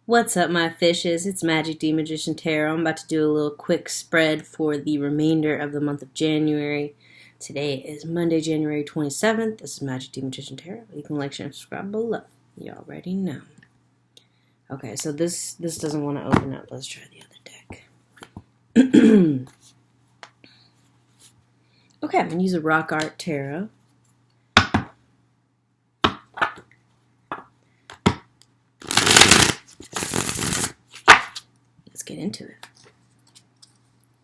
What's up, my fishes? It's Magic D Magician Tarot. I'm about to do a little quick spread for the remainder of the month of January. Today is Monday, January 27th. This is Magic D Magician Tarot. You can like, share, and subscribe below. You already know. Okay, so this doesn't want to open up. Let's try the other deck. Okay, I'm going to use a Rock Art Tarot. Get into it.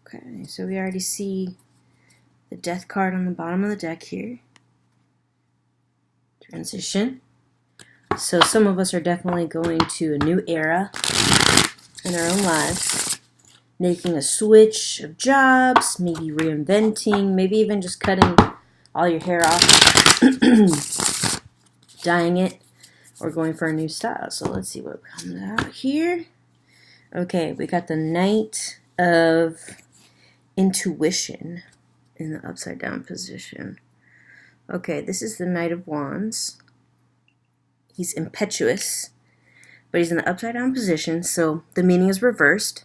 Okay, so we already see the Death card on the bottom of the deck here. Transition. So some of us are definitely going to a new era in our own lives, making a switch of jobs, maybe reinventing, maybe even just cutting all your hair off, dyeing it, or going for a new style. So let's see what comes out here. Okay, we got the Knight of Intuition in the upside down position. Okay, this is the Knight of Wands. He's impetuous, but he's in the upside down position, so the meaning is reversed.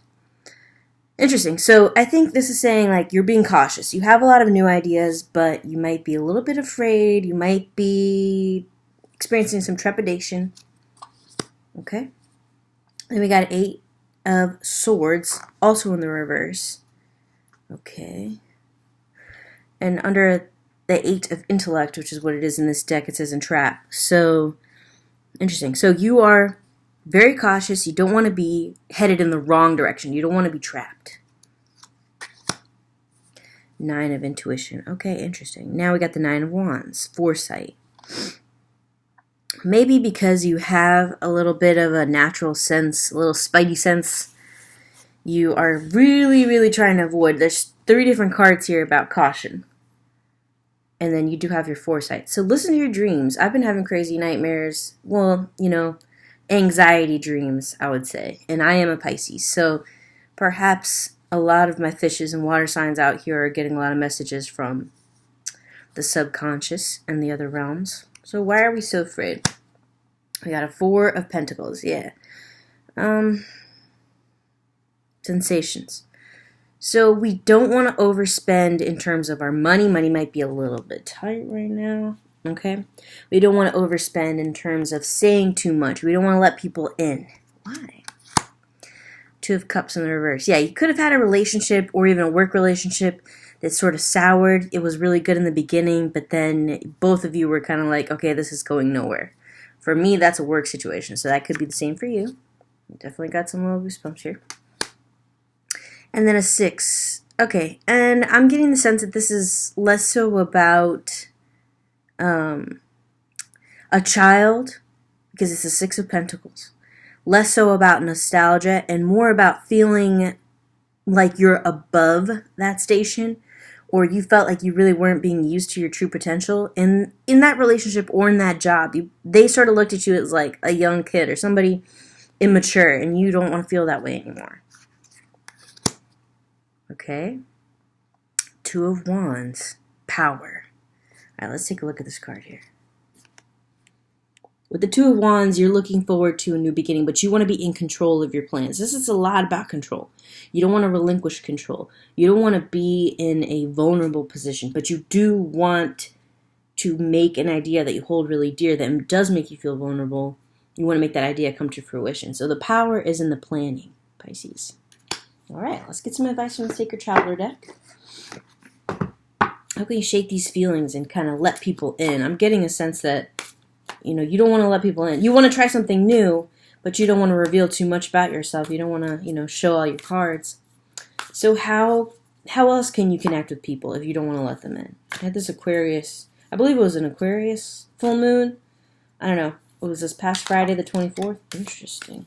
Interesting. So I think this is saying, like, you're being cautious. You have a lot of new ideas, but you might be a little bit afraid. You might be experiencing some trepidation. Okay. Then we got 8 of Swords, also in the reverse. Okay. And under the 8 of Intellect, which is what it is in this deck, it says Entrap. So, interesting. So you are very cautious. You don't want to be headed in the wrong direction. You don't want to be trapped. 9 of Intuition. Okay, interesting. Now we got the 9 of Wands. Foresight. Maybe because you have a little bit of a natural sense, a little spidey sense, you are really, really trying to avoid. There's 3 different cards here about caution. And then you do have your foresight. So listen to your dreams. I've been having crazy nightmares. Well, anxiety dreams, I would say. And I am a Pisces. So perhaps a lot of my fishes and water signs out here are getting a lot of messages from the subconscious and the other realms. So why are we so afraid? We got a 4 of Pentacles, yeah. Sensations. So we don't want to overspend in terms of our money. Money might be a little bit tight right now, okay? We don't want to overspend in terms of saying too much. We don't want to let people in. Why? 2 of Cups in the reverse. Yeah, you could have had a relationship or even a work relationship that sort of soured. It was really good in the beginning, but then both of you were kind of like, okay, this is going nowhere. For me, that's a work situation, so that could be the same for you. Definitely got some little goosebumps here. And then a 6. Okay, and I'm getting the sense that this is less so about a child, because it's a 6 of Pentacles. Less so about nostalgia and more about feeling like you're above that station, or you felt like you really weren't being used to your true potential in that relationship or in that job. They sort of looked at you as like a young kid or somebody immature, and you don't want to feel that way anymore. Okay. 2 of Wands. Power. All right, let's take a look at this card here. With the 2 of Wands, you're looking forward to a new beginning, but you want to be in control of your plans. This is a lot about control. You don't want to relinquish control. You don't want to be in a vulnerable position, but you do want to make an idea that you hold really dear that does make you feel vulnerable. You want to make that idea come to fruition. So the power is in the planning, Pisces. All right, let's get some advice from the Sacred Traveler deck. How can you shake these feelings and kind of let people in? I'm getting a sense that you don't want to let people in. You want to try something new, but you don't want to reveal too much about yourself. You don't want to, show all your cards. So how else can you connect with people if you don't want to let them in? I had this Aquarius, I believe it was an Aquarius full moon. I don't know. What was this, past Friday the 24th? Interesting.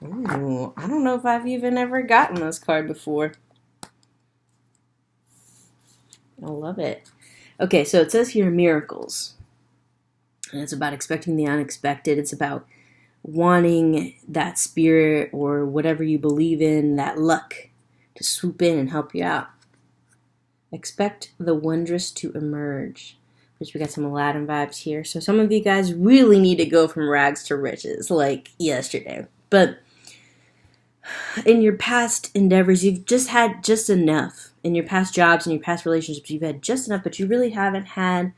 Ooh, I don't know if I've even ever gotten this card before. I love it. Okay, so it says here miracles. And it's about expecting the unexpected. It's about wanting that spirit or whatever you believe in, that luck, to swoop in and help you out. Expect the wondrous to emerge. Which we got some Aladdin vibes here. So some of you guys really need to go from rags to riches, like yesterday. But in your past endeavors, you've just had just enough. In your past jobs and your past relationships, you've had just enough, but you really haven't had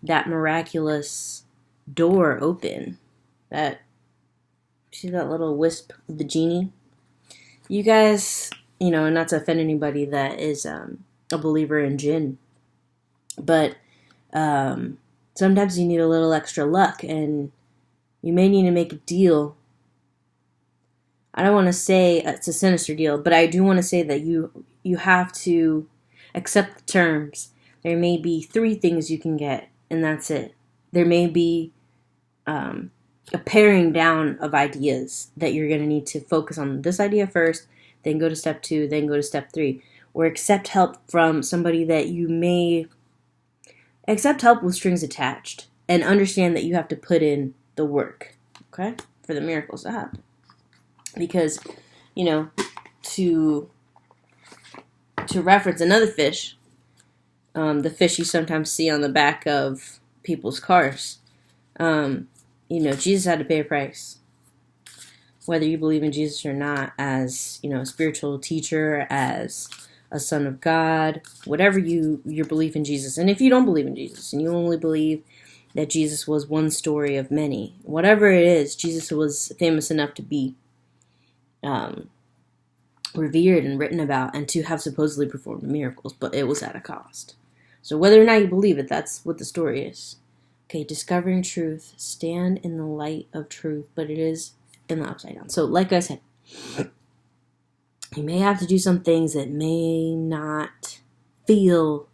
that miraculous door open. See that little wisp of the genie? You guys, and not to offend anybody that is a believer in jinn, but sometimes you need a little extra luck, and you may need to make a deal. I don't want to say it's a sinister deal, but I do want to say that you have to accept the terms. There may be 3 things you can get, and that's it. There may be a paring down of ideas that you're going to need to focus on this idea first, then go to step 2, then go to step 3. Or accept help from somebody that you may... Accept help with strings attached. And understand that you have to put in the work, okay, for the miracles to happen. Because, to reference another fish, the fish you sometimes see on the back of people's cars, Jesus had to pay a price. Whether you believe in Jesus or not, as, a spiritual teacher, as a son of God, whatever your belief in Jesus. And if you don't believe in Jesus and you only believe that Jesus was one story of many, whatever it is, Jesus was famous enough to be revered and written about and to have supposedly performed miracles, but it was at a cost. So whether or not you believe it, that's what the story is. Okay, discovering truth, stand in the light of truth, but it is in the upside down. So like I said, you may have to do some things that may not feel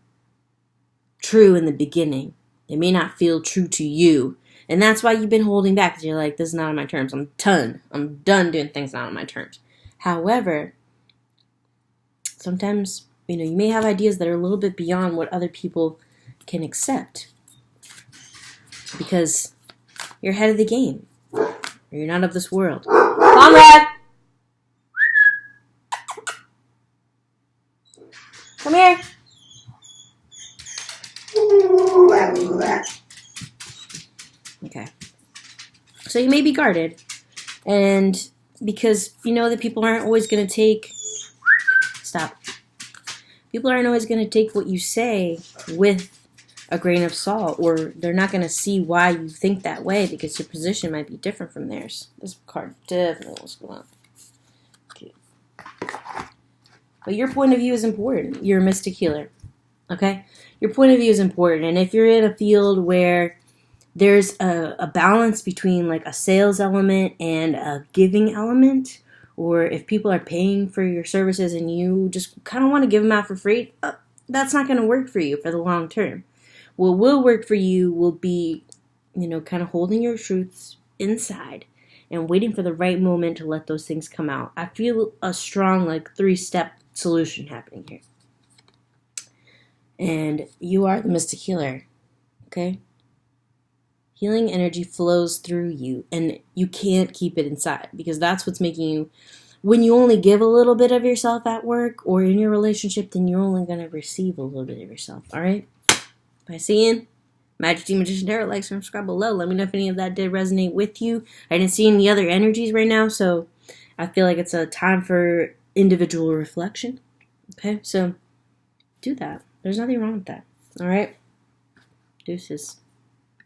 true in the beginning. They may not feel true to you. And that's why you've been holding back, because you're like, this is not on my terms. I'm done doing things not on my terms. However, sometimes, you may have ideas that are a little bit beyond what other people can accept. Because you're ahead of the game. Or you're not of this world. Comrade! Come here! Okay. So you may be guarded, and because you know that people aren't always going to take... Stop. People aren't always going to take what you say with a grain of salt, or they're not going to see why you think that way, because your position might be different from theirs. This card definitely wants to go out. Okay. But your point of view is important. You're a mystic healer. Okay? Your point of view is important, and if you're in a field where there's a balance between like a sales element and a giving element, or if people are paying for your services and you just kind of want to give them out for free, that's not going to work for you for the long term. What will work for you will be, kind of holding your truths inside and waiting for the right moment to let those things come out. I feel a strong 3-step solution happening here. And you are the mystic healer, okay? Healing energy flows through you, and you can't keep it inside, because that's what's making you... When you only give a little bit of yourself at work or in your relationship, then you're only going to receive a little bit of yourself, all right? Piscean, Majesty Magician Tarot, like, subscribe below. Let me know if any of that did resonate with you. I didn't see any other energies right now, so I feel like it's a time for individual reflection, okay? So do that. There's nothing wrong with that, all right? Deuces.